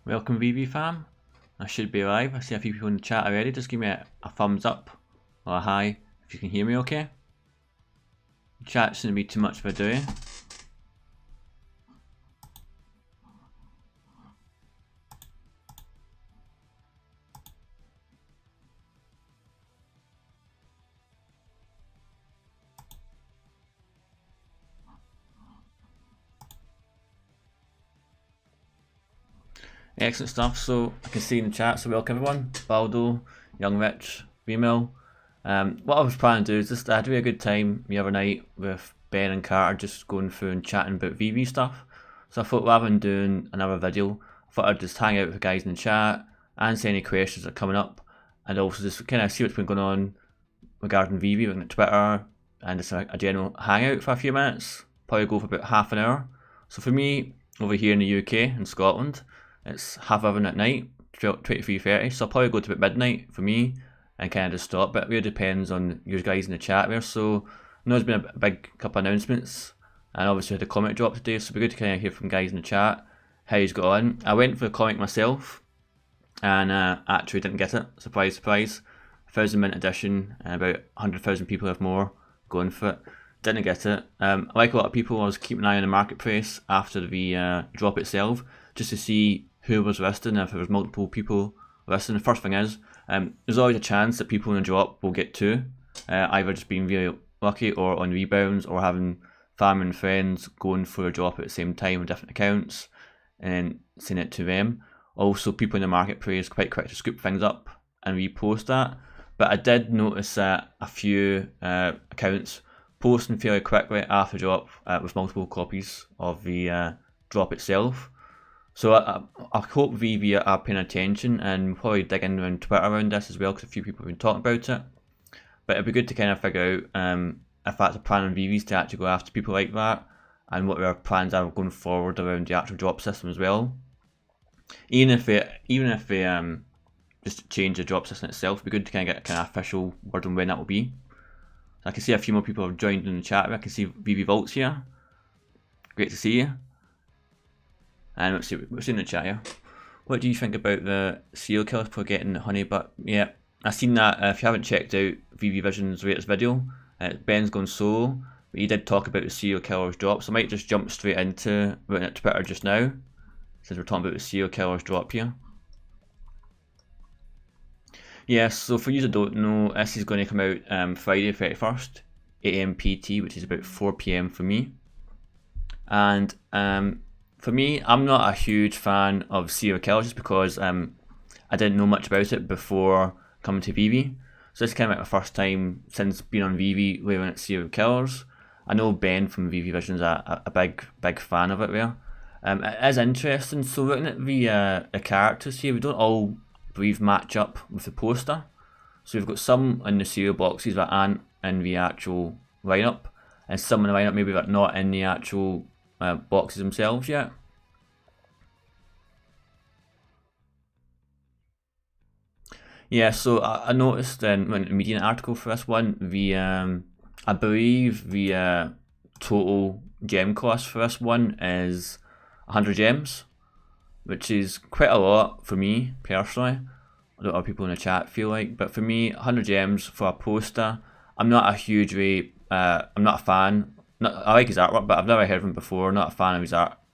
Welcome Veve fam. I should be live. I see a few people in the chat already. Just give me a thumbs up or a hi if you can hear me okay. Chat shouldn't be too much of a do. Excellent stuff. So I can see in the chat, so welcome everyone. Baldo, Young Rich, Remil. What I was planning to do is just I had a really good time the other night with Ben and Carter, just going through and chatting about Veve stuff. So I thought rather than doing another video, I thought I'd just hang out with the guys in the chat, answer any questions that are coming up, and also just kind of see what's been going on regarding Veve, looking at Twitter, and just a general hangout for a few minutes. Probably go for about half an hour. So for me, over here in the UK, in Scotland, it's 11:30 at night, 23:30, so I'll probably go to about midnight for me and kind of just stop, but it really depends on you guys in the chat there. So I know there's been a big couple of announcements, and obviously had a comic drop today, so it'd be good to kind of hear from guys in the chat how he's got on. I went for the comic myself, and actually didn't get it, surprise surprise. 1,000 mint edition, and about 100,000 people have more going for it. Didn't get it. Like a lot of people, I was keeping an eye on the marketplace after the drop itself, just to see who was listing, if there was multiple people listing. The first thing is, there's always a chance that people in the drop will get two, either just being really lucky or on rebounds, or having family and friends going for a drop at the same time with different accounts and sending it to them. Also, people in the marketplace are quite quick to scoop things up and repost that. But I did notice that a few accounts posting fairly quickly after drop with multiple copies of the drop itself. So I hope Veve are paying attention, and probably dig in on Twitter around this as well, because a few people have been talking about it. But it'd be good to kind of figure out if that's a plan on Veve's to actually go after people like that, and what their plans are going forward around the actual drop system as well. Even if they just change the drop system itself, it'd be good to kind of get kind of official word on when that will be. So I can see a few more people have joined in the chat. I can see Veve Vaults here. Great to see you. And let's see what's in the chat here. What do you think about the serial killers for getting honey? But yeah, I've seen that. If you haven't checked out Veve Vision's latest video, Ben's gone solo, but he did talk about the serial killers drop. So I might just jump straight into looking at Twitter just now, since we're talking about the serial killers drop here. Yeah, so for you that don't know, this is going to come out Friday 31st, 8 AM PT, which is about 4 PM for me. And for me, I'm not a huge fan of serial killers, just because I didn't know much about it before coming to Veve. So this is kind of like my first time since being on Veve looking at serial killers. I know Ben from Veve Vision's a big fan of it there. It is interesting. So looking at the characters here, we don't all believe match up with the poster. So we've got some in the serial boxes that aren't in the actual lineup, and some in the lineup maybe that are not in the actual boxes themselves yet. Yeah, so I noticed in a media article for this one, I believe the total gem cost for this one is 100 gems, which is quite a lot for me personally. I don't know what people in the chat feel like, but for me, 100 gems for a poster. I'm not a huge I'm not a fan. I like his artwork, but I've never heard of him before. Not a fan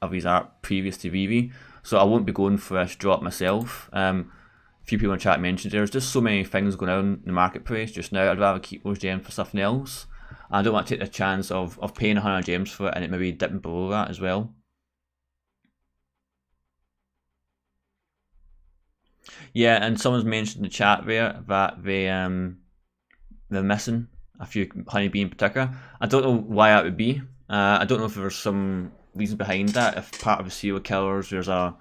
of his art previous to Veve, so I won't be going for this drop myself. A few people in the chat mentioned there's just so many things going on in the marketplace just now. I'd rather keep those gems for something else. And I don't want to take the chance of paying 100 gems for it and it maybe dipping below that as well. Yeah, and someone's mentioned in the chat there that they're missing a few honeybee in particular. I don't know why that would be. I don't know if there's some reason behind that. If part of the serial killers there's a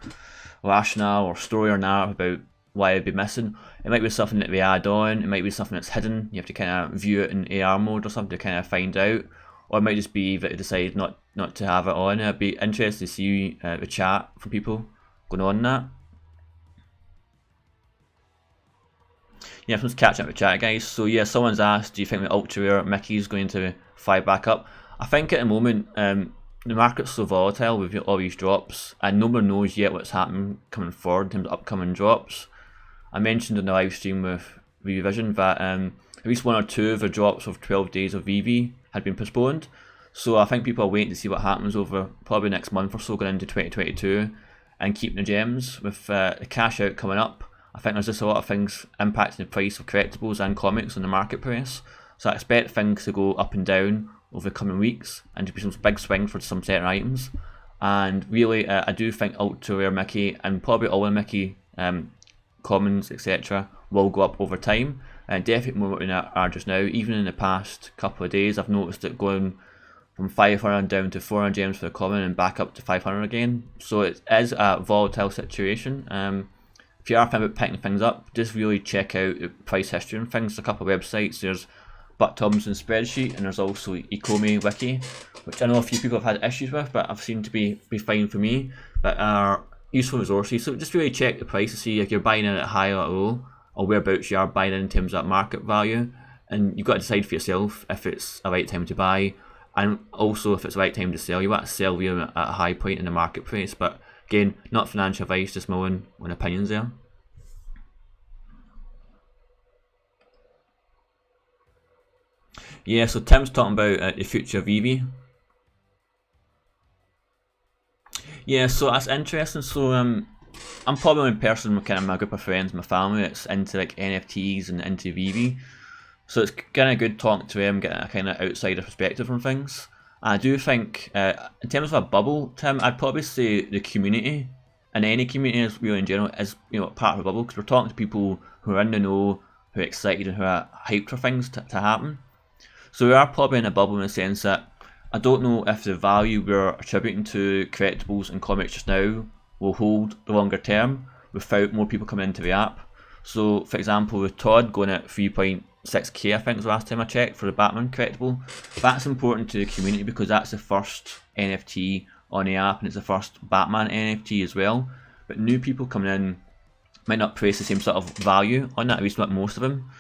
rationale or story or narrative about why it'd be missing. It might be something that they add on. It might be something that's hidden. You have to kind of view it in AR mode or something to kind of find out. Or it might just be that they decide not to have it on. It'd be interesting to see the chat from people going on that. Yeah, let's catch up with chat, guys. So yeah, someone's asked, do you think the ultra rare Mickey is going to fly back up? I think at the moment, the market's so volatile with all these drops, and no one knows yet what's happening coming forward in terms of upcoming drops. I mentioned in the live stream with Veve Vision that at least 1 or 2 of the drops of 12 days of Veve had been postponed. So I think people are waiting to see what happens over probably next month or so going into 2022 and keeping the gems. With the cash out coming up, I think there's just a lot of things impacting the price of collectibles and comics on the marketplace. So I expect things to go up and down over the coming weeks and to be some big swings for some certain items. And really, I do think ultra rare Mickey and probably all the Mickey commons, etc., will go up over time. And definitely more than they are just now. Even in the past couple of days, I've noticed it going from 500 down to 400 gems for the common and back up to 500 again. So it is a volatile situation. If you are thinking about picking things up, just really check out the price history and things. A couple of websites. There's Buck Thompson's spreadsheet, and there's also ECOMI wiki, which I know a few people have had issues with, but I've seen to be fine for me. But are useful resources. So just really check the price to see if you're buying in at high or low, or whereabouts you are buying in terms of market value. And you've got to decide for yourself if it's a right time to buy, and also if it's the right time to sell. You want to sell you at a high point in the marketplace. But again, not financial advice, just my own opinions there. Yeah, so Tim's talking about the future of Veve. Yeah, so that's interesting. So I'm probably one person with kind of my group of friends, my family, that's into like NFTs and into Veve. So it's kind of good talking to them, getting a kind of outsider perspective on things. I do think, in terms of a bubble, Tim, I'd probably say the community, and any community is really in general, is part of a bubble, because we're talking to people who are in the know, who are excited and who are hyped for things to happen. So we are probably in a bubble in the sense that I don't know if the value we're attributing to collectibles and comics just now will hold the longer term without more people coming into the app. So for example, with Todd going at 3.6k, I think was the last time I checked, for the Batman collectible, that's important to the community because that's the first NFT on the app and it's the first Batman NFT as well. But new people coming in might not place the same sort of value on that, at least not most of them.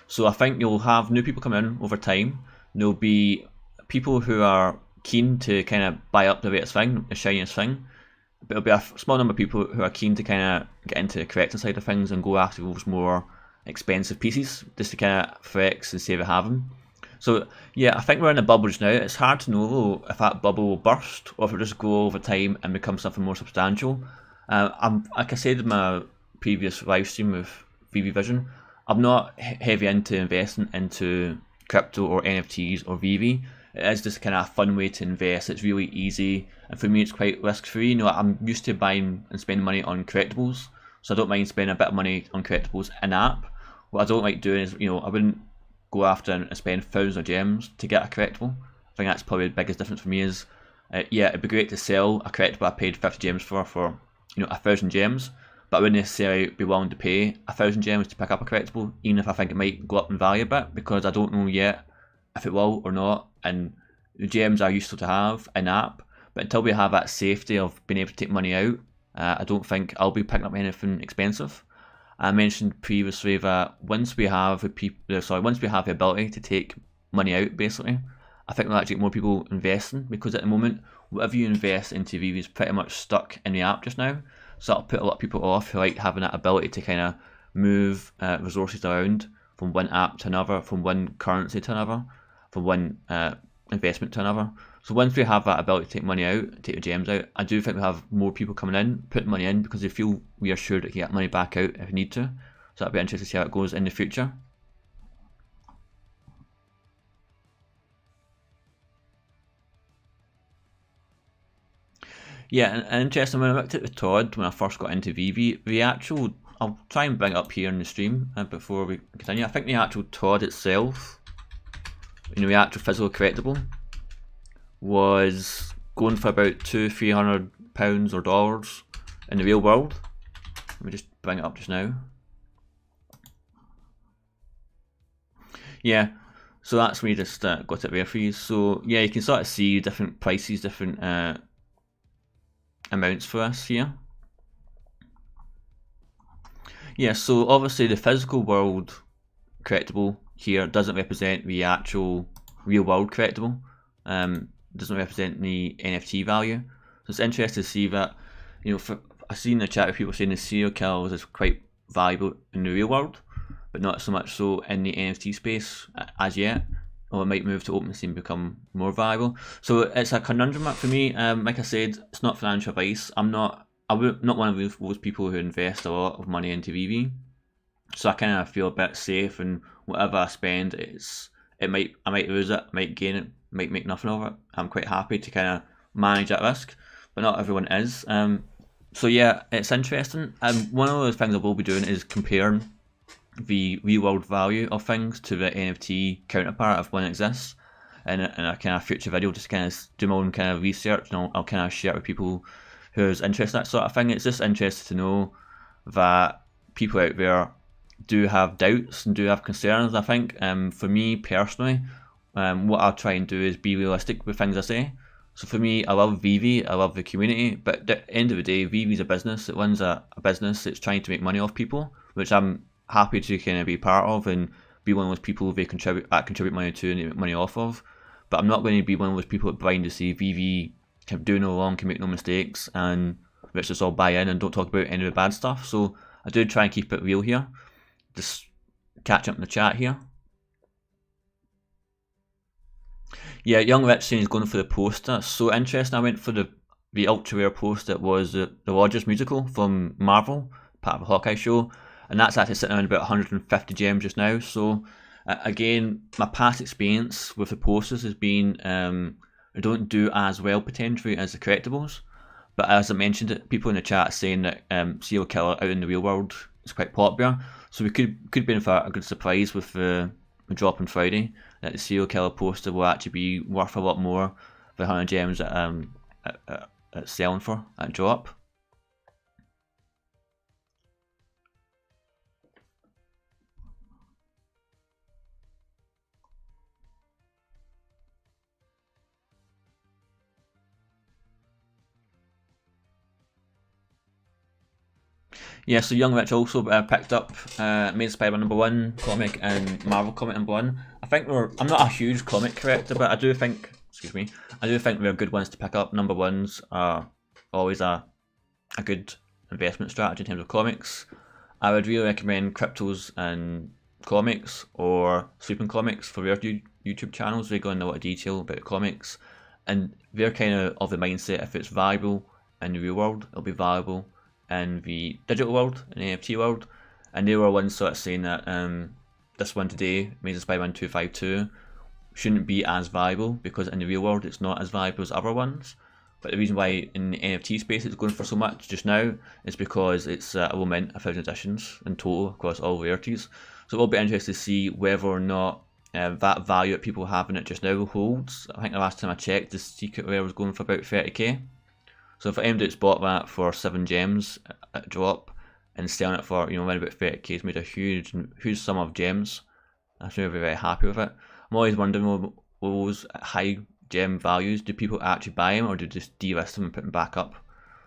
So I think you'll have new people come in over time. There'll be people who are keen to kind of buy up the latest thing, the shiniest thing. But there'll be a small number of people who are keen to kind of get into the collecting side of things and go after those more expensive pieces, just to kind of flex and say they have them. So yeah, I think we're in a bubble just now. It's hard to know though if that bubble will burst or if it'll just go over time and become something more substantial. Like I said in my previous live stream with Veve Vision, I'm not heavy into investing into crypto or NFTs or Veve. It is just kind of a fun way to invest. It's really easy, and for me it's quite risk free. I'm used to buying and spending money on collectibles, so I don't mind spending a bit of money on collectibles in app. What I don't like doing is, I wouldn't go after and spend thousands of gems to get a collectible. I think that's probably the biggest difference for me is, yeah, it'd be great to sell a collectible I paid 50 gems for 1,000 gems, but I wouldn't necessarily be willing to pay 1,000 gems to pick up a collectible, even if I think it might go up in value a bit, because I don't know yet if it will or not, and the gems are useful to have in app, but until we have that safety of being able to take money out, I don't think I'll be picking up anything expensive. I mentioned previously that once we have the ability to take money out, basically, I think we'll actually get more people investing, because at the moment, whatever you invest into Veve is pretty much stuck in the app just now. So that'll put a lot of people off who like having that ability to kind of move resources around from one app to another, from one currency to another, from one investment to another. So once we have that ability to take money out, take the gems out, I do think we'll have more people coming in, putting money in, because they feel reassured that they can get money back out if they need to. So that'll be interesting to see how it goes in the future. Yeah, and interesting, when I looked at the Todd, when I first got into Veve, I'll try and bring it up here in the stream before we continue. I think the actual Todd itself, the actual physical collectible, was going for about £200-300 or dollars in the real world. Let me just bring it up just now. Yeah, so that's when you just got it there for you. So yeah, you can sort of see different prices, different amounts for us here. Yeah, so obviously the physical world collectible here doesn't represent the actual real world collectible. doesn't represent the NFT value. So it's interesting to see that, I've seen in the chat with people saying the serial killers is quite valuable in the real world, but not so much so in the NFT space as yet. Or it might move to OpenSea and become more valuable. So it's a conundrum for me. Like I said, it's not financial advice. I'm not one of those people who invest a lot of money into Veve. So I kind of feel a bit safe, and whatever I spend, I might lose it, might gain it, might make nothing of it. I'm quite happy to kind of manage that risk, but not everyone is. So yeah, it's interesting. One of those things I will be doing is comparing the real world value of things to the NFT counterpart if one exists, and a kind of future video, just kind of do my own kind of research, and I'll kind of share it with people who's interested in that sort of thing. It's just interesting to know that people out there do have doubts and do have concerns. I think for me personally, what I'll try and do is be realistic with things I say. So for me, I love Veve, I love the community, but at the end of the day, Vive's a business. It runs a business that's trying to make money off people, which I'm happy to kind of be part of and be one of those people they contribute money to and they make money off of. But I'm not going to be one of those people that blind to see Veve can do no wrong, can make no mistakes, and let's just all buy in and don't talk about any of the bad stuff. So I do try and keep it real here. Just catch up in the chat here. Yeah, Young Rich saying he's going for the poster. So interesting. I went for the ultra rare poster. It was the Rogers musical from Marvel, part of a Hawkeye show, and that's actually sitting around about 150 gems just now. So again, my past experience with the posters has been I don't do as well potentially as the collectibles, but as I mentioned, people in the chat saying that serial killer out in the real world is quite popular. So we could be in for a good surprise with the drop on Friday, that the serial killer poster will actually be worth a lot more than 100 gems at selling for at drop. Yeah, so Young Rich also picked up made Spiderman #1 comic and Marvel comic #1. I think I'm not a huge comic collector, but I do think, they're good ones to pick up. #1s are always a good investment strategy in terms of comics. I would really recommend Cryptos and Comics or Sleeping Comics for their YouTube channels. They go into a lot of detail about the comics, and they're kind of the mindset, if it's valuable in the real world, it'll be valuable in the digital world, in the NFT world. And they were ones sort of saying that this one today, Amazing Spider-Man 252, shouldn't be as valuable because in the real world it's not as valuable as other ones. But the reason why in the NFT space it's going for so much just now is because it's a will mint 1,000 editions in total across all rarities. So it will be interesting to see whether or not that value that people have in it just now holds. I think the last time I checked, the secret rare was going for about 30k. So if anybody bought that for 7 gems at drop and selling it for around about 30k, it's made a huge sum of gems. I'm sure we're very happy with it. I'm always wondering, will those high gem values, do people actually buy them or do they just delist them and put them back up?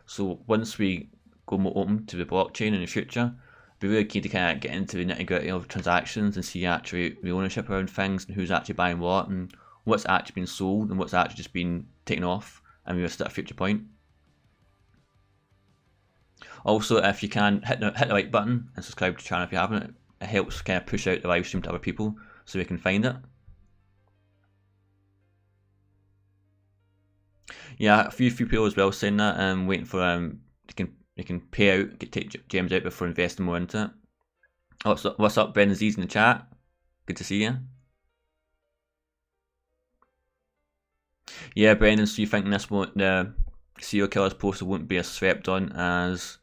So once we go more open to the blockchain in the future, it'd be really key to kind of get into the nitty gritty of transactions and see actually the ownership around things and who's actually buying what and what's actually been sold and what's actually just been taken off and missed at a future point. Also, if you can, hit the like button and subscribe to the channel if you haven't. It helps kind of push out the live stream to other people so they can find it. Yeah, a few people as well saying that, waiting for they can pay out, take gems out before investing more into it. What's up, Ben Aziz in the chat? Good to see you. Yeah, Brendan, so you think the serial killer's poster won't be as swept on as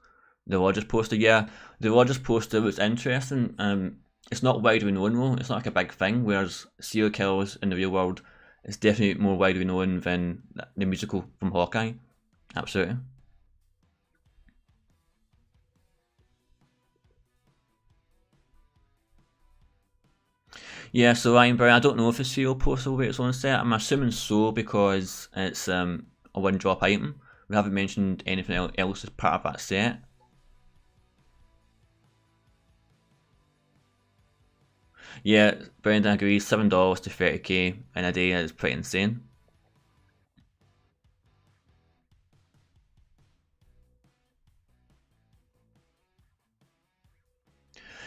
the Rogers poster? Yeah, the Rogers poster was interesting. It's not widely known though, it's not like a big thing, whereas serial killers in the real world is definitely more widely known than the musical from Hawkeye. Absolutely. Yeah, so I don't know if the serial poster will be its own set. I'm assuming so because it's a one drop item. We haven't mentioned anything else as part of that set. Yeah, Brendan agrees, $7 to 30k in a day is pretty insane.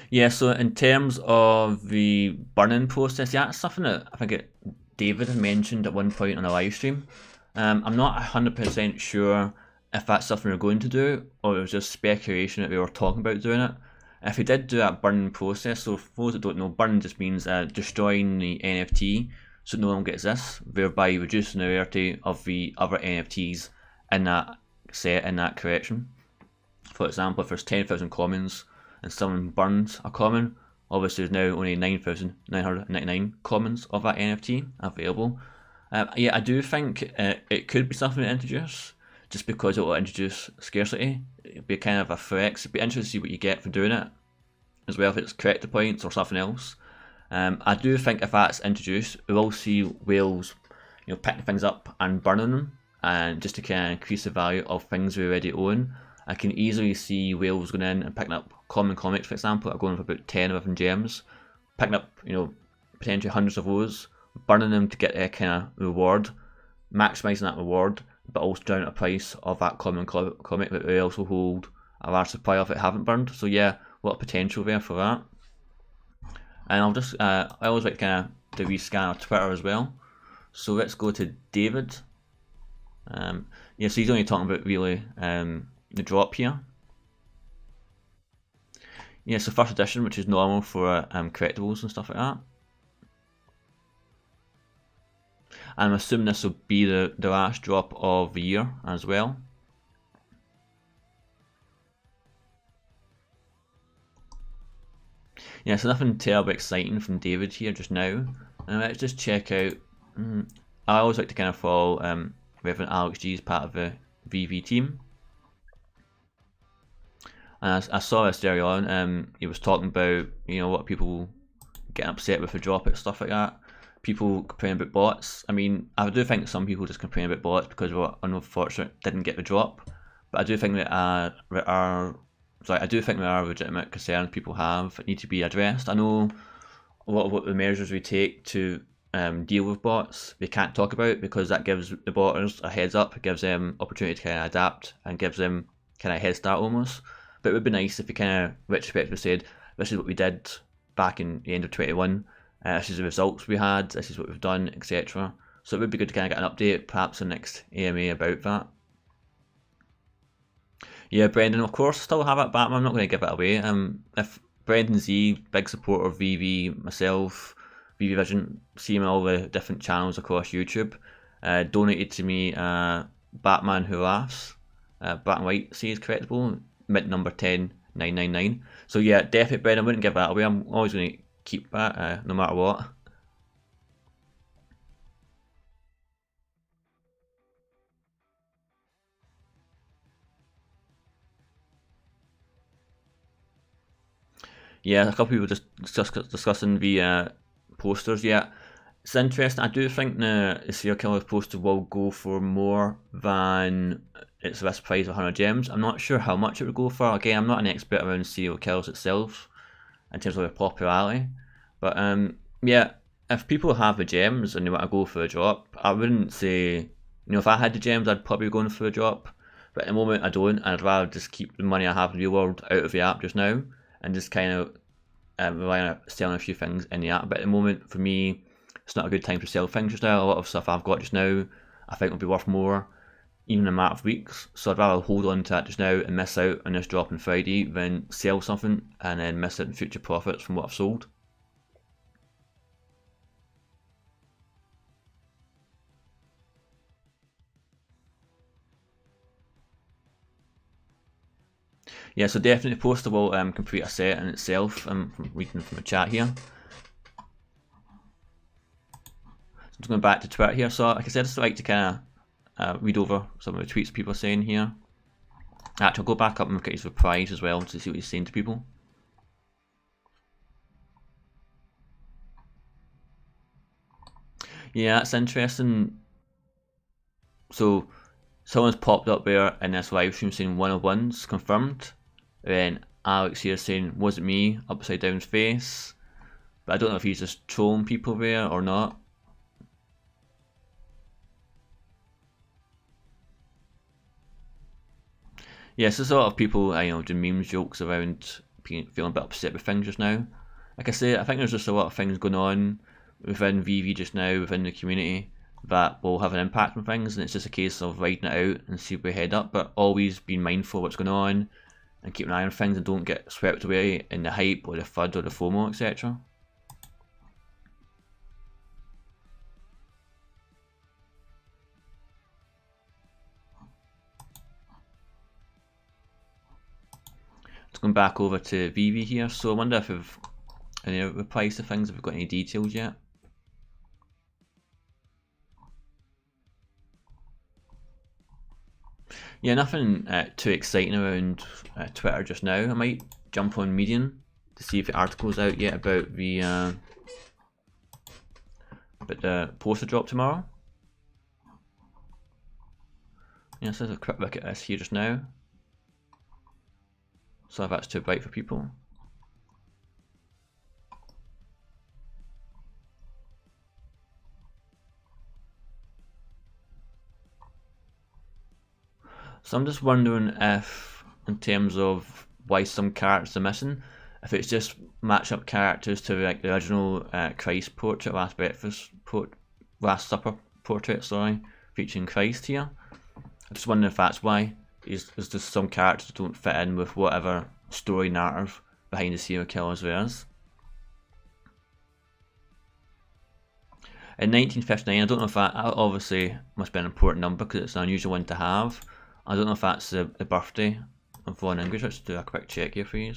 Yeah, so in terms of the burning process, yeah, that's something that I think David had mentioned at one point on a live stream. I'm not 100% sure if that's something we're going to do, or it was just speculation that we were talking about doing it. If we did do that burning process, so for those that don't know, burning just means destroying the NFT so no longer exists, thereby reducing the rarity of the other NFTs in that set, in that collection. For example, if there's 10,000 commons and someone burns a common, obviously there's now only 9,999 commons of that NFT available. Yeah, I do think it could be something to introduce, just because it will introduce scarcity. It'd be kind of a flex. It'd be interesting to see what you get for doing it, as well if it's collector points or something else. I do think if that's introduced, we will see whales, picking things up and burning them, and just to kind of increase the value of things we already own. I can easily see whales going in and picking up common comics, for example, are going for about 10 11 gems, picking up, potentially hundreds of those, burning them to get a kind of reward, maximising that reward, but also down at a price of that common comic that we also hold a large supply of it haven't burned. So yeah, a lot of potential there for that. And I'll just, I always like kind of to rescan our Twitter as well. So let's go to David. Yeah, so he's only talking about really the drop here. Yeah, so first edition, which is normal for collectibles and stuff like that. I'm assuming this will be the last drop of the year as well. Yeah, so nothing terribly exciting from David here just now. And let's just check out. I always like to kind of follow Reverend Alex G as part of the VV team. And I saw this early on. He was talking about what people getting upset with the drop it, stuff like that. People complaining about bots. I mean, I do think some people just complain about bots because we're unfortunate didn't get the drop. But I do think that I do think there are legitimate concerns people have that need to be addressed. I know a lot of what the measures we take to deal with bots we can't talk about, because that gives the botters a heads up, it gives them opportunity to kind of adapt and gives them kind of a head start almost. But it would be nice if we kind of retrospectively said, this is what we did back in the end of 21, this is the results we had, this is what we've done, etc. So it would be good to kind of get an update, perhaps the next AMA about that. Yeah, Brendan, of course, still have it, Batman. I'm not going to give it away. If Brendan Z, big supporter of VV, myself, VV Vision, see him on all the different channels across YouTube, donated to me Batman Who Laughs, black and white series collectible, mint number 10999. So yeah, definitely Brendan, I wouldn't give that away. I'm always going to keep that, no matter what. Yeah, a couple of people just discussing the posters. Yeah, it's interesting. I do think the serial killer poster will go for more than its list price of 100 gems. I'm not sure how much it would go for. Again, I'm not an expert around serial killers itself in terms of their popularity, but yeah, if people have the gems and they want to go for a drop, I wouldn't say, if I had the gems, I'd probably be going for a drop. But at the moment, I don't, and I'd rather just keep the money I have in the real world out of the app just now, and just kind of rely on selling a few things in the app. But at the moment, for me, it's not a good time to sell things just now. A lot of stuff I've got just now, I think will be worth more, even in a matter of weeks. So I'd rather hold on to that just now and miss out on this drop on Friday than sell something and then miss out on future profits from what I've sold. Yeah, so definitely poster will complete a set in itself. I'm reading from the chat here. So I'm just going back to Twitter here. So like I said, I just like to kind of read over some of the tweets people are saying here. Actually, I'll go back up and look at his replies as well to see what he's saying to people. Yeah, that's interesting. So someone's popped up there in this live stream saying 101's confirmed. Then Alex here saying, was it me? Upside down face. But I don't know if he's just trolling people there or not. Yes, there's a lot of people, doing memes, jokes around feeling a bit upset with things just now. Like I say, I think there's just a lot of things going on within Veve just now, within the community, that will have an impact on things, and it's just a case of riding it out and see where we head up, but always being mindful of what's going on and keep an eye on things and don't get swept away in the hype or the FUD or the FOMO, etc. Just going back over to Veve here, so I wonder if we've any replies to things, if we've got any details yet. Yeah, nothing too exciting around Twitter just now. I might jump on Medium to see if the article's out yet about the poster drop tomorrow. Yeah, so let's have a quick look at this here just now. So if that's too bright for people. So I'm just wondering if, in terms of why some characters are missing, if it's just match up characters to like the original Christ portrait, Last Supper portrait, sorry, featuring Christ here. I just wonder if that's why. Is just some characters don't fit in with whatever story narrative behind the serial killers there is. In 1959, I don't know if that obviously must be an important number because it's an unusual one to have. I don't know if that's the birthday of Von English. Let's do a quick check here for you.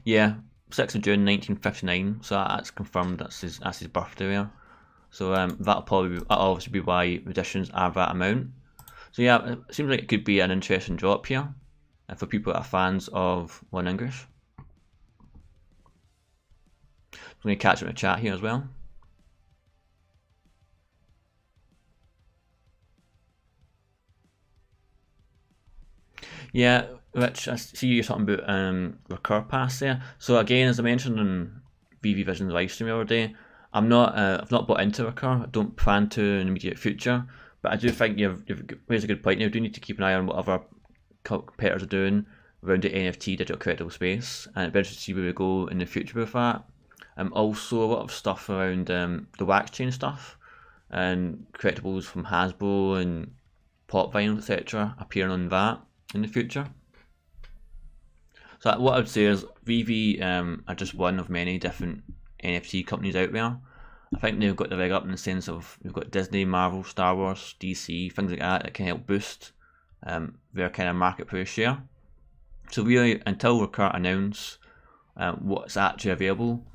Yeah, 6th of June 1959, so that's confirmed that's his birthday there. So that'll obviously be why editions are that amount. So yeah, it seems like it could be an interesting drop here for people that are fans of One English. I'm going to catch up in the chat here as well. Yeah, Rich, I see you're talking about recur pass there. So again, as I mentioned in Veve Vision's livestream the other day, I've not bought into recur. I don't plan to in the immediate future, but I do think you've raised a good point. You do need to keep an eye on what other competitors are doing around the NFT digital collectible space, and it'd be interesting to see where we go in the future with that. Also a lot of stuff around the wax chain stuff and collectibles from Hasbro and pop vinyl, etc. appearing on that in the future. So what I would say is Veve are just one of many different NFT companies out there. I think they've got the leg up in the sense of we've got Disney, Marvel, Star Wars, DC, things like that can help boost their kind of marketplace share. So really, until Recur announce what's actually available,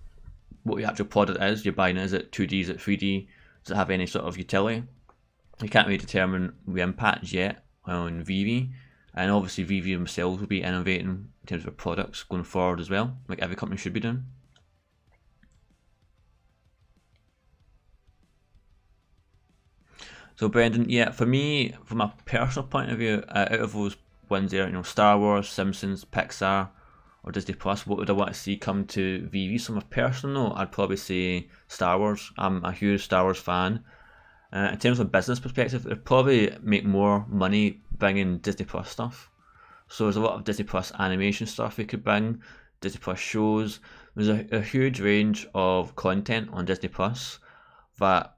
what the actual product is you're buying, is it 2D, is it 3D, does it have any sort of utility? You can't really determine the impact yet on Veve, and obviously Veve themselves will be innovating in terms of products going forward as well, like every company should be doing. So Brendan, yeah, for me, from a personal point of view, out of those ones there, Star Wars, Simpsons, Pixar, or Disney Plus, what would I want to see come to Veve? So on a personal note, I'd probably say Star Wars. I'm a huge Star Wars fan. In terms of a business perspective, it'd probably make more money bringing Disney Plus stuff. So there's a lot of Disney Plus animation stuff we could bring, Disney Plus shows. There's a huge range of content on Disney Plus that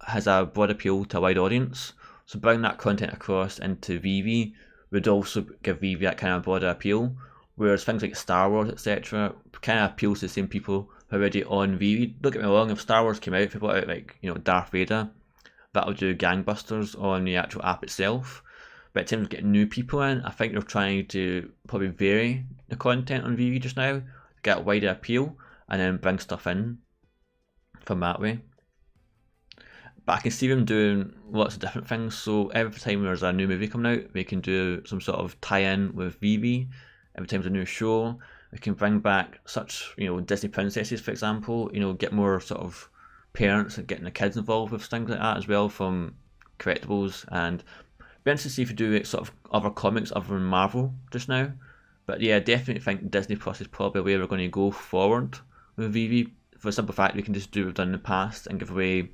has a broad appeal to a wide audience. So bringing that content across into Veve would also give Veve that kind of broader appeal. Whereas things like Star Wars, etc., kind of appeals to the same people who are already on Veve. Don't get me wrong, if Star Wars came out, if they brought out like Darth Vader, that would do gangbusters on the actual app itself. But in terms of getting new people in, I think they're trying to probably vary the content on Veve just now, get a wider appeal, and then bring stuff in from that way. But I can see them doing lots of different things. So every time there's a new movie coming out, they can do some sort of tie-in with Veve. Every time there's a new show, they can bring back such, Disney princesses, for example. Get more sort of parents and getting the kids involved with things like that as well from collectibles. And be interested to see if we do sort of other comics other than Marvel just now. But yeah, I definitely think Disney Plus is probably where we're going to go forward with Veve for the simple fact we can just do what we've done in the past and give away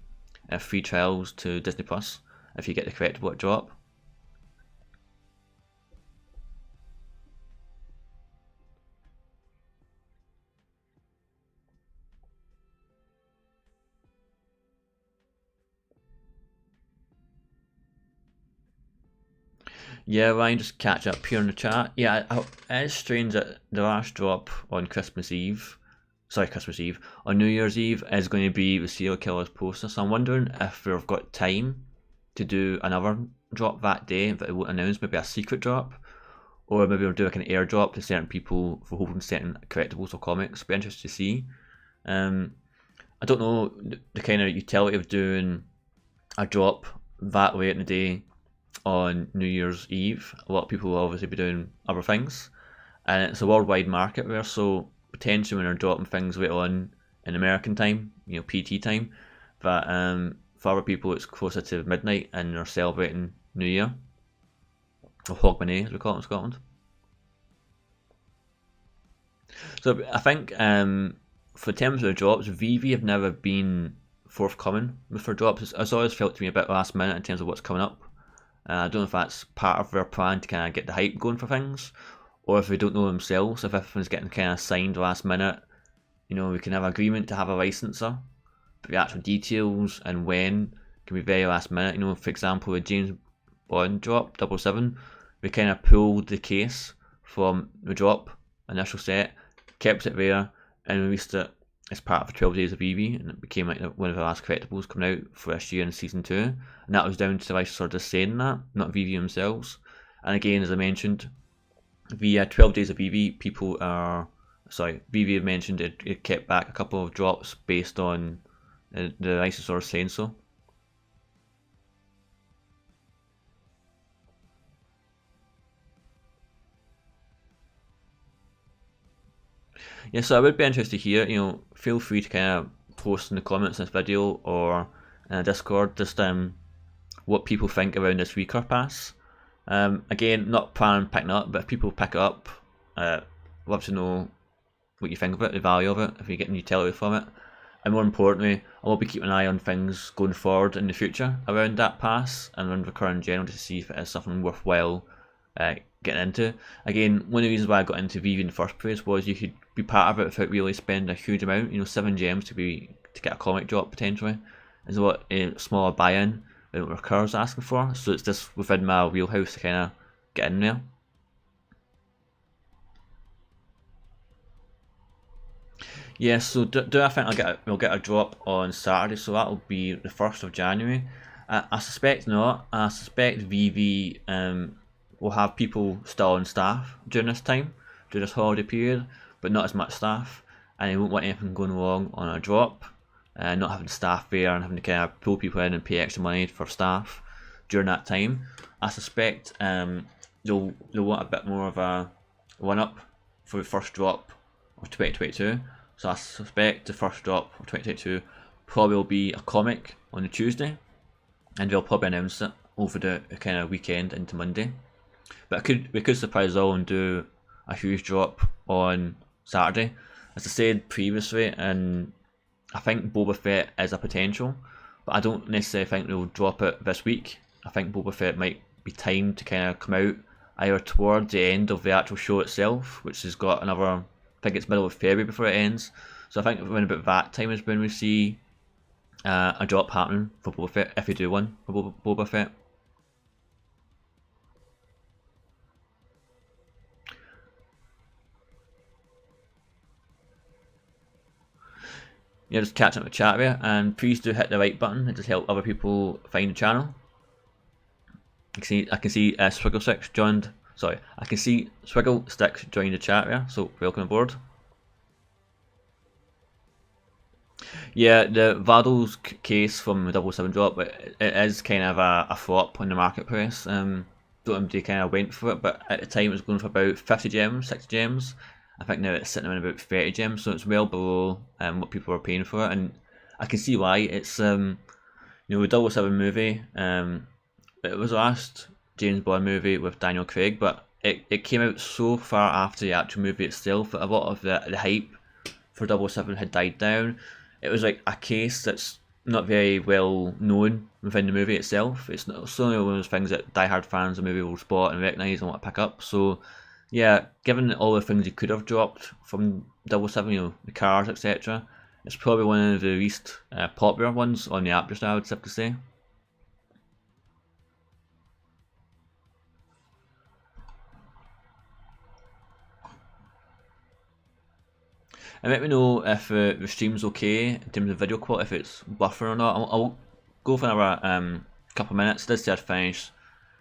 free trials to Disney Plus if you get the collectible at drop. Yeah, Ryan, just catch up here in the chat. Yeah, it is strange that the last drop on Christmas Eve, on New Year's Eve is going to be the serial killer's poster. So I'm wondering if we've got time to do another drop that day that it won't announce, maybe a secret drop, or maybe we'll do like an airdrop to certain people for hoping certain collectibles or comics. Be interested to see. I don't know the kind of utility of doing a drop that late in the day on New Year's Eve. A lot of people will obviously be doing other things, and it's a worldwide market there, so potentially when they're dropping things later on in American time, you know, PT time, that for other people it's closer to midnight and they're celebrating New Year, or Hogmanay as we call it in Scotland. So I think for terms of the drops, Veve have never been forthcoming with their drops. It's always felt to me a bit last minute in terms of what's coming up. I don't know if that's part of their plan to kind of get the hype going for things, or if they don't know themselves, if everything's getting kind of signed last minute. You know, we can have an agreement to have a licenser, but the actual details and when can be very last minute. You know, for example, with James Bond drop 007, we kind of pulled the case from the drop initial set, kept it there, and released it as part of the 12 Days of Veve, and it became like one of the last collectibles coming out for this year in season 2. And that was down to the licensor just saying that, not Veve themselves. And again, as I mentioned, the 12 Days of Veve Veve have mentioned it kept back a couple of drops based on the licensor saying so. Yeah, so I would be interested to hear, you know, feel free to kind of post in the comments in this video or in Discord just what people think around this recur pass. Again, not planning on picking it up, but if people pick it up, love to know what you think of it, the value of it, if you're getting utility from it. And more importantly, I will be keeping an eye on things going forward in the future around that pass and around recur in general to see if it is something worthwhile getting into. Again, one of the reasons why I got into Veve in the first place was you could be part of it without really spending a huge amount. You know, 7 gems to get a comic drop potentially is what a smaller buy-in than what Recur's asking for. So it's just within my wheelhouse to kind of get in there. Yeah, so do I think we'll get a drop on Saturday? So that'll be the 1st of January. I suspect not. I suspect Veve will have people still on staff during this time, during this holiday period, but not as much staff, and they won't want anything going wrong on a drop, not having staff there and having to kind of pull people in and pay extra money for staff during that time. I suspect they'll want a bit more of a one-up for the first drop of 2022. So I suspect the first drop of 2022 probably will be a comic on the Tuesday, and they'll probably announce it over the kind of weekend into Monday. But we could surprise all and do a huge drop on Saturday. As I said previously, and I think Boba Fett is a potential, but I don't necessarily think they'll drop it this week. I think Boba Fett might be timed to kind of come out either towards the end of the actual show itself, which has got another, I think it's middle of February before it ends. So I think around about that time is when we see a drop happening for Boba Fett, if we do one for Boba Fett. Yeah, just catching up with chat here, and please do hit the like button and just help other people find the channel. I can see Swiggle6 joined. Sorry, I can see Swiggle6 joined the chat here, so welcome aboard. Yeah, the Vadal's case from the 007 drop, it is kind of a flop on the marketplace. Don't know if they kind of went for it, but at the time it was going for about 50 gems, 60 gems. I think now it's sitting around about 30 gems, so it's well below what people are paying for it, and I can see why. It's you know, the 007 movie, it was the last James Bond movie with Daniel Craig, but it came out so far after the actual movie itself that a lot of the hype for 007 had died down. it was like a case that's not very well known within the movie itself. It's only one of those things that diehard fans of the movie will spot and recognise and want to pick up. So yeah, given all the things you could have dropped from 007, you know, the cars, etc., it's probably one of the least popular ones on the app just now, I'd have to say. And let me know if the stream's okay in terms of video quality, if it's buffering or not. I'll go for another couple of minutes. This did finish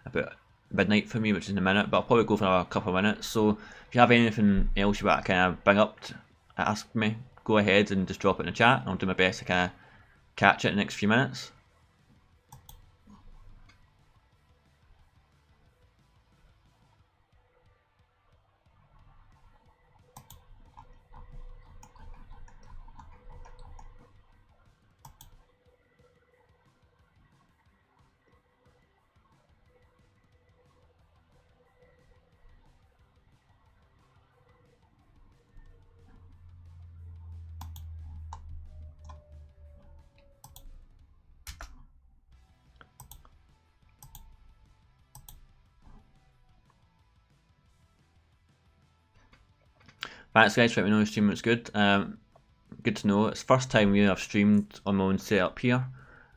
about midnight for me, which is in a minute, but I'll probably go for another couple of minutes. So if you have anything else you want to kind of bring up to ask me, go ahead and just drop it in the chat. I'll do my best to kind of catch it in the next few minutes. Thanks guys for letting me know the stream was good. Good to know. It's the first time I've streamed on my own setup here.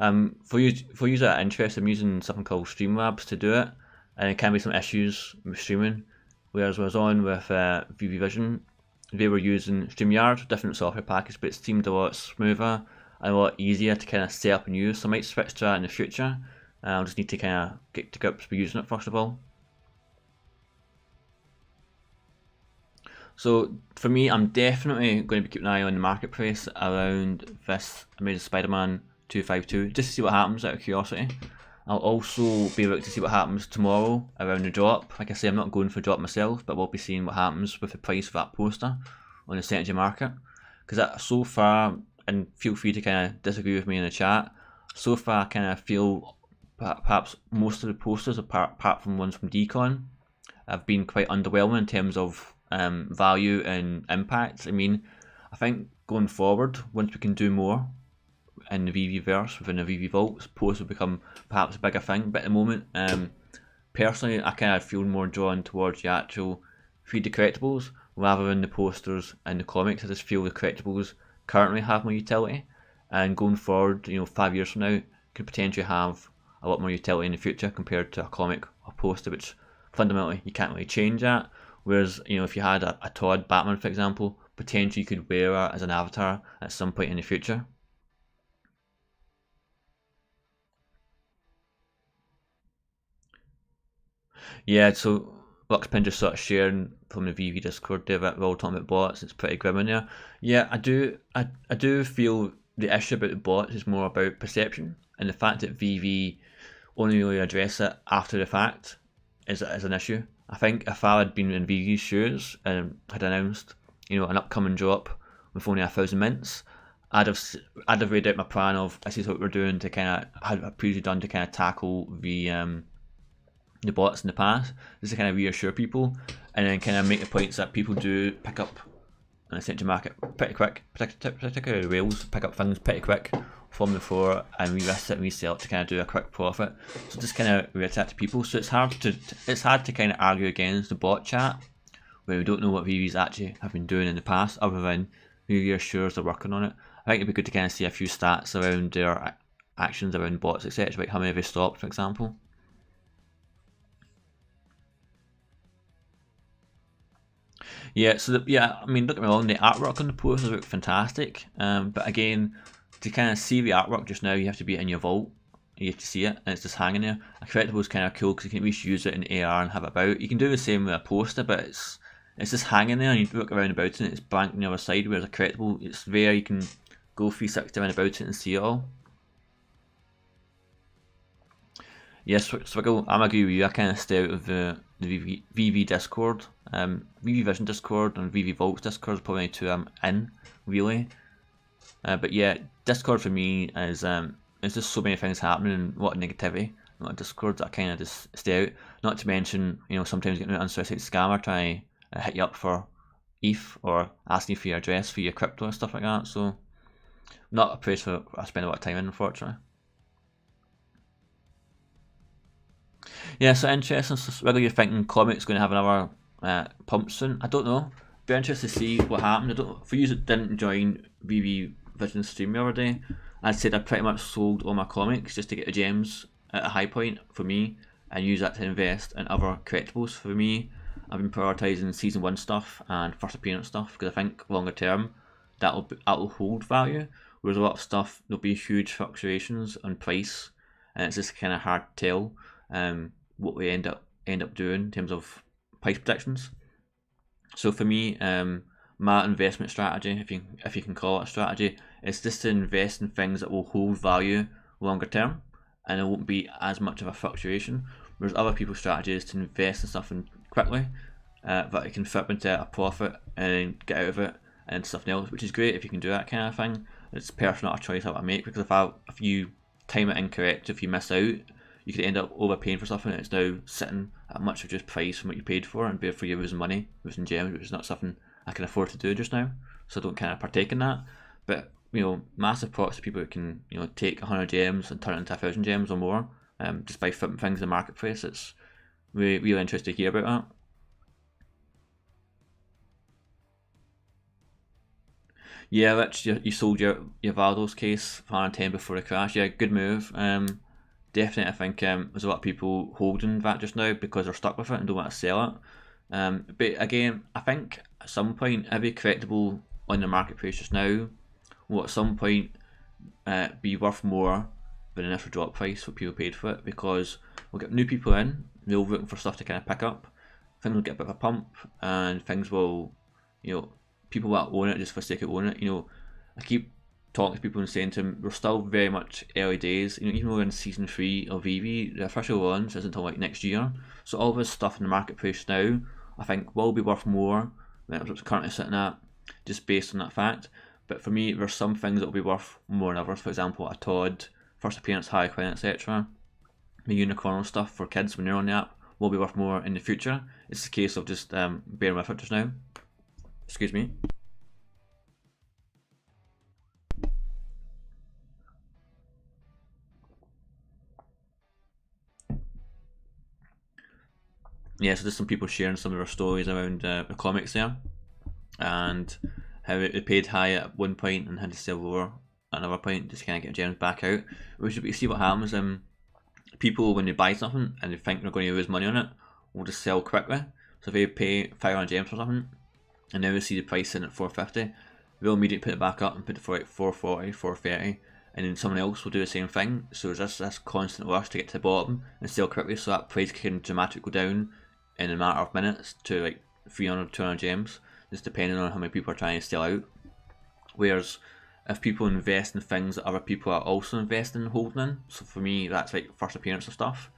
For you that are interested, I'm using something called Streamlabs to do it, and it can be some issues with streaming. Whereas when I was on with Veve Vision, they were using StreamYard, different software package, but it seemed a lot smoother and a lot easier to kind of set up and use. So I might switch to that in the future. I'll just need to kind of get to grips with using it first of all. So for me, I'm definitely going to be keeping an eye on the marketplace around this Amazing Spider-Man 252, just to see what happens out of curiosity. I'll also be able to see what happens tomorrow around the drop. Like I say, I'm not going for a drop myself, but we'll be seeing what happens with the price of that poster on the secondary market. Because so far, and feel free to kind of disagree with me in the chat, so far I kind of feel perhaps most of the posters, apart from ones from Decon, have been quite underwhelming in terms of value and impact. I mean, I think going forward, once we can do more in the Veve verse within the Veve vaults, posts will become perhaps a bigger thing. But at the moment, personally, I kind of feel more drawn towards the actual 3D collectibles rather than the posters and the comics. I just feel the collectibles currently have more utility, and going forward, 5 years from now, could potentially have a lot more utility in the future compared to a comic or poster, which fundamentally you can't really change that. Whereas, if you had a Todd Batman, for example, potentially you could wear it as an avatar at some point in the future. Yeah, so Luxpin just sort of sharing from the Veve Discord there that we're all talking about bots. It's pretty grim in there. Yeah, I do feel the issue about the bots is more about perception, and the fact that Veve only really address it after the fact is an issue. I think if I had been in Veve's shoes and had announced, an upcoming drop with only 1,000 mints, I'd have laid out my plan of this is what we're doing to kind of had previously done to kind of tackle the bots in the past, just to kind of reassure people, and then kind of make the points that people do pick up in the secondary market pretty quick, particularly Rails pick up things pretty quick from the floor and re-list it and resell it to kind of do a quick profit. So just kind of reattach to people. So it's hard to kind of argue against the bot chat where we don't know what Veve's actually have been doing in the past, other than reassures they're working on it. I think it'd be good to kind of see a few stats around their actions around bots, etc., like how many have they stopped, for example. Yeah, so I mean, don't get me wrong, the artwork on the posters look fantastic, but again, to kind of see the artwork just now, you have to be in your vault, you have to see it, and it's just hanging there. A collectible is kind of cool because you can at least use it in AR and have it about. You can do the same with a poster, but it's just hanging there, and you look around about it, and it's blank on the other side, whereas a collectible, it's there, you can go 360 around about it and see it all. Yes, Swiggle, I'm agree with you. I kind of stay out of the Veve Discord. Veve Vision Discord and Veve Vaults Discord is probably two I'm in, really. But yeah, Discord for me is there's just so many things happening and a lot of negativity. A lot of Discord that I kind of just stay out. Not to mention, sometimes getting an unsolicited scammer trying to hit you up for ETH or asking you for your address for your crypto and stuff like that. So not a place where I spend a lot of time in, unfortunately. Yeah, so interesting. So whether you're thinking comics going to have another pump soon, I don't know. Be interested to see what happened. I don't. For you that didn't join Veve Vision stream the other day, I said I pretty much sold all my comics just to get the gems at a high point for me, and use that to invest in other collectibles. For me, I've been prioritising season 1 stuff and first appearance stuff because I think longer term that'll hold value. Whereas a lot of stuff, there'll be huge fluctuations on price, and it's just kind of hard to tell what we end up doing in terms of price predictions. So for me, my investment strategy, if you can call it a strategy, is just to invest in things that will hold value longer term, and there won't be as much of a fluctuation. Whereas other people's strategy is to invest in stuff quickly, that it can flip into a profit and get out of it and something else, which is great if you can do that kind of thing. It's personal choice how to make, because if you time it incorrect, if you miss out, you could end up overpaying for something and it's now sitting at a much reduced price from what you paid for, and therefore you're losing money, losing gems, which is not something I can afford to do just now. So I don't kind of partake in that. But massive props to people who can take 100 gems and turn it into 1,000 gems or more, just by flipping things in the marketplace. It's really interesting to hear about that. Yeah, Rich, you sold your Valdo's case for 110 before the crash. Yeah, good move. Definitely, I think there's a lot of people holding that just now because they're stuck with it and don't want to sell it. But again, I think at some point every collectible on the marketplace just now will at some point be worth more than the initial drop price what people paid for it, because we'll get new people in, they'll looking for stuff to kind of pick up, things will get a bit of a pump, and things will, people will own it just for the sake of owning it. I keep talking to people and saying to them, we're still very much early days. Even though we're in season 3 of Veve, the official launch isn't until like next year. So all this stuff in the marketplace now, I think, will be worth more than it's currently sitting at, just based on that fact. But for me, there's some things that will be worth more than others. For example, a Todd, first appearance, high coin, etc. The unicorn stuff for kids when they're on the app will be worth more in the future. It's a case of just bearing with it just now. Excuse me. Yeah, so there's some people sharing some of their stories around the comics there, and how they paid high at one point and had to sell lower at another point just to kind of get gems back out. Which you see what happens. People, when they buy something and they think they're going to lose money on it, will just sell quickly. So if they pay 500 gems for something and now they see the price in at 450, they'll immediately put it back up and put it for like 440, 430, and then someone else will do the same thing. So there's this constant rush to get to the bottom and sell quickly, so that price can dramatically go down in a matter of minutes to like 300, 200 gems, just depending on how many people are trying to sell out. Whereas if people invest in things that other people are also investing and holding in, so for me that's like first appearance of stuff,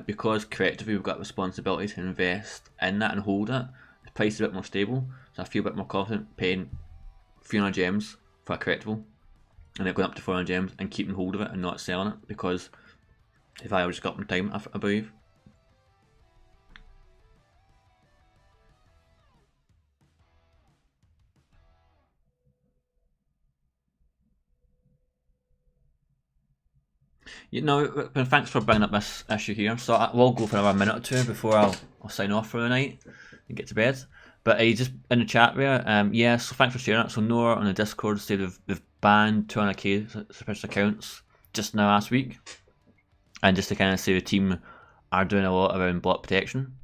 because collectively we've got responsibility to invest in that and hold it, the price is a bit more stable, so I feel a bit more confident paying 300 gems for a collectible and then going up to 400 gems and keeping hold of it and not selling it, because if I just got more time, I believe. But thanks for bringing up this issue here. So I will go for another minute or two before I'll sign off for the night and get to bed. But just in the chat there, yeah, so thanks for sharing it. So Noah on the Discord said they've banned 200k suspicious accounts just now last week. And just to kind of say the team are doing a lot around block protection.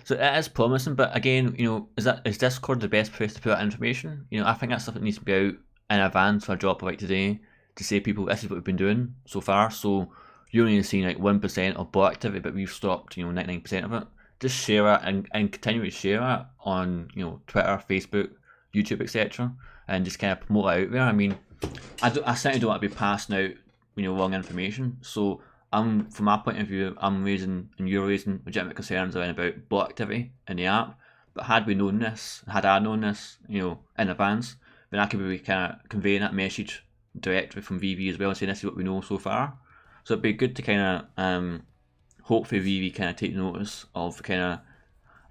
So it is promising, but again, is Discord the best place to put that information? I think that's stuff that needs to be out in advance for a drop like today, to say people, this is what we've been doing so far. So you're only seeing like 1% of bot activity, but we've stopped 99% of it. Just share it and continue to share it on Twitter, Facebook, YouTube, etc. and just kind of promote it out there. I mean, I certainly don't want to be passing out wrong information. So from my point of view, I'm raising and you're raising legitimate concerns around about bot activity in the app. But had I known this in advance, then I could be kind of conveying that message directly from Veve as well and saying this is what we know so far. So it'd be good to kind of hopefully Veve kind of take notice of kind of,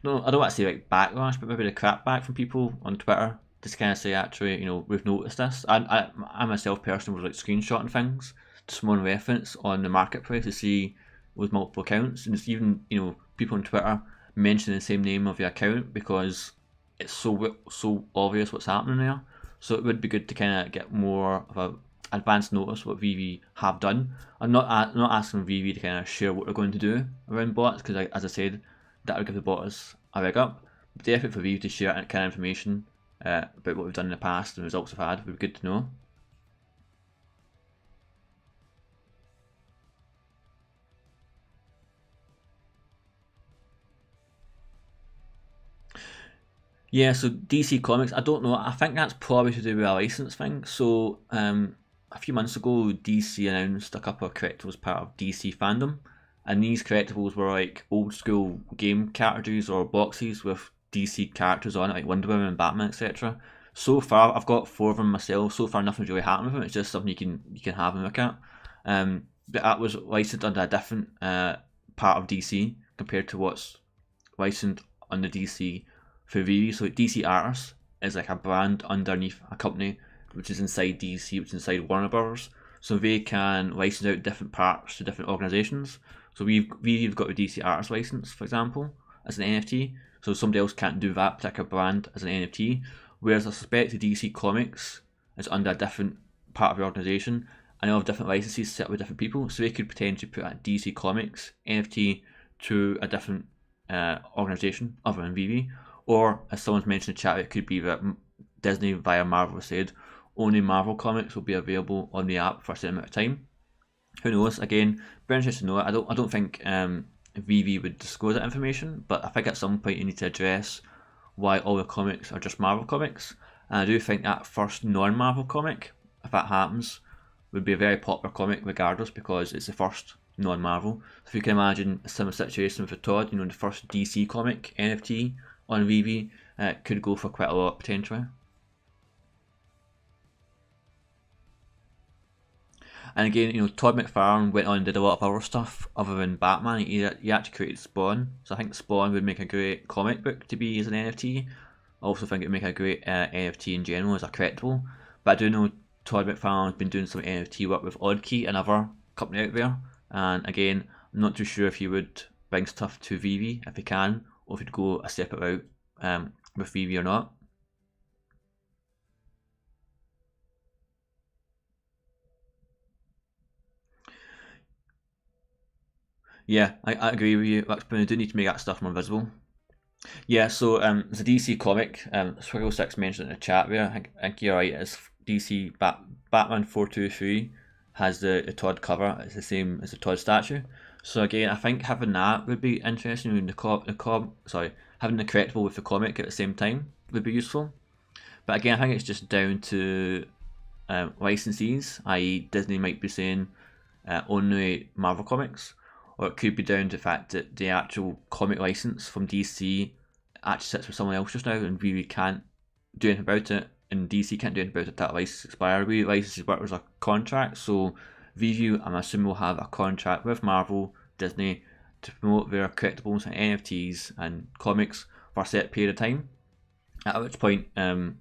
I don't want to say like backlash, but maybe the crap back from people on Twitter just kind of say, actually, you know, we've noticed this. I myself personally was like screenshotting things just more in reference on the marketplace to see with multiple accounts, and it's even, you know, people on Twitter mentioning the same name of your account because it's so obvious what's happening there. So it would be good to kind of get more of a advanced notice what Veve have done. I'm not asking Veve to kind of share what they're going to do around bots, because as I said, that would give the bots a leg up. But the effort for Veve to share that kind of information about what we've done in the past and the results we've had would be good to know. Yeah, so DC Comics, I don't know, I think that's probably to do with a license thing. So a few months ago, DC announced a couple of collectibles part of DC fandom, and these collectibles were like old school game cartridges or boxes with DC characters on it, like Wonder Woman and Batman, etc. So far, I've got 4 of them myself. So far, nothing's really happened with them. It's just something you can have and look at. But that was licensed under a different part of DC compared to what's licensed under DC for Veve. So DC Artists is like a brand underneath a company which is inside DC, which is inside Warner Bros. So they can license out different parts to different organisations. So we've got a DC Artists license, for example, as an NFT. So somebody else can't do that particular brand as an NFT. Whereas I suspect the DC Comics is under a different part of the organisation, and they'll have different licenses set with different people. So they could potentially put a DC Comics NFT to a different organisation other than Veve. Or, as someone's mentioned in the chat, it could be that Disney via Marvel said only Marvel comics will be available on the app for a certain amount of time. Who knows? Again, very interesting to know. I don't think Veve would disclose that information, but I think at some point you need to address why all the comics are just Marvel comics. And I do think that first non-Marvel comic, if that happens, would be a very popular comic regardless, because it's the first non-Marvel. So if you can imagine a similar situation with the Todd, you know, the first DC comic NFT on Veve could go for quite a lot potentially. And again, you know, Todd McFarlane went on and did a lot of other stuff other than Batman. He actually created Spawn, so I think Spawn would make a great comic book to be as an NFT. I also think it would make a great NFT in general as a collectible. But I do know Todd McFarlane has been doing some NFT work with Oddkey, another company out there. And again, I'm not too sure if he would bring stuff to Veve if he can, or if he'd go a separate route with Veve or not. Yeah, I agree with you. We do need to make that stuff more visible. Yeah, so it's a DC comic. Swiggle6 mentioned in the chat there. I think you're right. It's DC Batman 423 has the Todd cover. It's the same as the Todd statue. So again, I think having that would be interesting. Having the collectible with the comic at the same time would be useful. But again, I think it's just down to licensees, i.e. Disney might be saying only Marvel comics, or it could be down to the fact that the actual comic license from DC actually sits with someone else just now, and Veve can't do anything about it, and DC can't do anything about it. That license expired. Licenses work as a contract, so Veve, I'm assuming, will have a contract with Marvel, Disney to promote their collectibles and NFTs and comics for a set period of time. At which point, then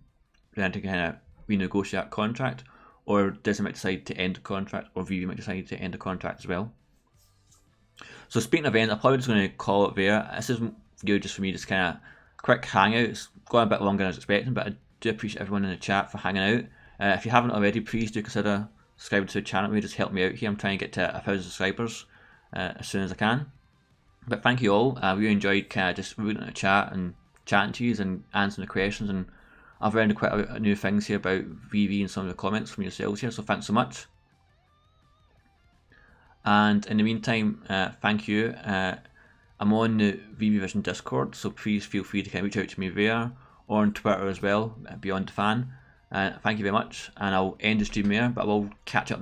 to kind of renegotiate that contract, or Disney might decide to end the contract, or Veve might decide to end the contract as well. So speaking of end, I'm probably just going to call it there. This is really just for me, just kind of quick hangout. It's gone a bit longer than I was expecting, but I do appreciate everyone in the chat for hanging out. If you haven't already, please do consider subscribing to the channel. It just help me out here. I'm trying to get to 1,000 subscribers as soon as I can. But thank you all. I really enjoyed kind of just reading the chat and chatting to you and answering the questions. And I've learned quite a few new things here about Veve and some of the comments from yourselves here. So thanks so much. And in the meantime, thank you. I'm on the Veve Vision Discord, so please feel free to kind of reach out to me there, or on Twitter as well, Beyond the Fan. Thank you very much, and I'll end the stream there, but I will catch up